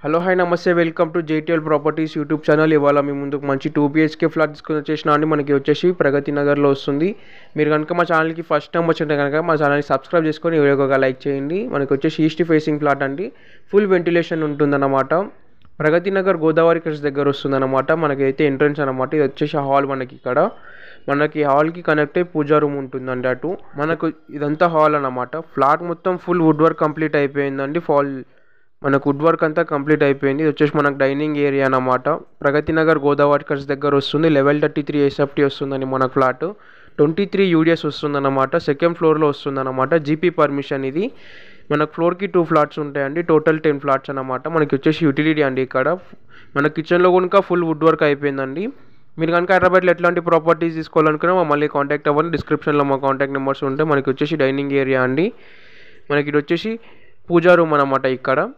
Hello hi నమస్తే welcome to JTL properties YouTube channel. ఇవాళ మీ ముందుకు మంచి 2 BHK ఫ్లాట్ తీసుకొని వచ్చేసిన అండి. మనకి వచ్చేసి ప్రగతి నగర్లో వస్తుంది. మీరు కనుక మా ఛానల్కి ఫస్ట్ టైం వచ్చింటే కనుక మా ఛానల్ని సబ్స్క్రైబ్ చేసుకొని వీడియోగా లైక్ చేయండి. మనకి వచ్చేసి ఈస్ట్ ఫేసింగ్ ఫ్లాట్ అండి. ఫుల్ వెంటిలేషన్ ఉంటుందన్నమాట. ప్రగతి నగర్ గోదావరి క్రాస్ దగ్గర వస్తుందన్నమాట. మనకైతే ఎంట్రన్స్ అనమాట. ఇది వచ్చేసి హాల్. మనకి హాల్కి కనెక్ట్ అయ్యి పూజా రూమ్ ఉంటుందండి. అటు మనకు ఇదంతా హాల్ అన్నమాట. ఫ్లాట్ మొత్తం ఫుల్ వుడ్ వర్క్ కంప్లీట్ అయిపోయిందండి. మనకు వుడ్ వర్క్ అంతా కంప్లీట్ అయిపోయింది. ఇది వచ్చేసి మనకు డైనింగ్ ఏరియా అన్నమాట. ప్రగతి నగర్ గోదావరి క్రాస్ దగ్గర వస్తుంది. లెవెల్ 33 SFT వస్తుందండి. మన ఫ్లాట్ 23 UDS వస్తుందన్నమాట. సెకండ్ ఫ్లోర్లో వస్తుందన్నమాట. GP permission. ఇది మనకు ఫ్లోర్కి 2 ఫ్లాట్స్ ఉంటాయండి. టోటల్ 10 ఫ్లాట్స్ అన్నమాట. మనకి వచ్చేసి యూటిలిటీ అండి. ఇక్కడ మన కిచెన్లో కనుక ఫుల్ వుడ్ వర్క్ అయిపోయిందండి. మీరు కనుక హైదరాబాద్లో ఎట్లాంటి ప్రాపర్టీస్ తీసుకోవాలనుకున్నా మమ్మల్ని కాంటాక్ట్ అవ్వండి. డిస్క్రిప్షన్లో మా కాంటాక్ట్ నెంబర్స్ ఉంటాయి. మనకి వచ్చేసి డైనింగ్ ఏరియా అండి. మనకి ఇది వచ్చేసి పూజా రూమ్ అన్నమాట.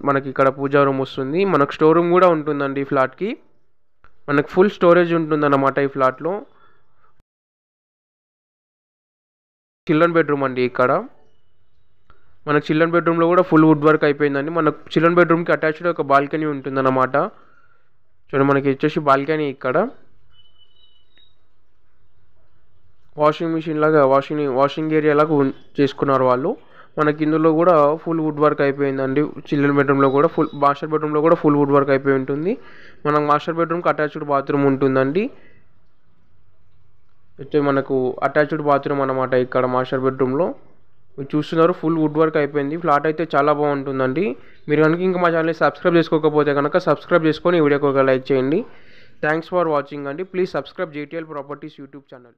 మనకి ఇక్కడ పూజా రూమ్ వస్తుంది. మనకు స్టోర్ రూమ్ కూడా ఉంటుందండి. ఈ ఫ్లాట్కి మనకు ఫుల్ స్టోరేజ్ ఉంటుందన్నమాట. ఈ ఫ్లాట్లో చిల్డ్రన్ బెడ్రూమ్ అండి. మనకు చిల్డ్రన్ బెడ్రూమ్లో కూడా ఫుల్ వుడ్ వర్క్ అయిపోయిందండి. మనకు చిల్డ్రన్ బెడ్రూమ్కి అటాచ్డ్ ఒక బాల్కనీ ఉంటుందన్నమాట. చూడండి, మనకి వచ్చేసి బాల్కనీ ఇక్కడ వాషింగ్ మిషన్ లాగా వాషింగ్ ఏరియా లాగా చేసుకున్నారు వాళ్ళు. మనకి ఇందులో కూడా ఫుల్ వుడ్ వర్క్ అయిపోయిందండి. చిల్డ్రన్ బెడ్రూమ్లో కూడా మాస్టర్ బెడ్రూమ్లో కూడా ఫుల్ వుడ్ వర్క్ అయిపోయి ఉంటుంది. మనకు మాస్టర్ బెడ్రూమ్కి అటాచ్డ్ బాత్రూమ్ ఉంటుందండి. అయితే మనకు అటాచ్డ్ బాత్రూమ్ అన్నమాట. ఇక్కడ మాస్టర్ బెడ్రూమ్లో మీరు చూస్తున్నారు ఫుల్ వుడ్ వర్క్ అయిపోయింది. ఫ్లాట్ అయితే చాలా బాగుంటుందండి. మీరు కనుక ఇంకా మా ఛానల్ని సబ్స్క్రైబ్ చేసుకోకపోతే కనుక సబ్స్క్రైబ్ చేసుకొని ఈ వీడియోకి ఒక లైక్ చేయండి. థ్యాంక్స్ ఫర్ వాచింగ్ అండి. Please subscribe JTL properties YouTube channel.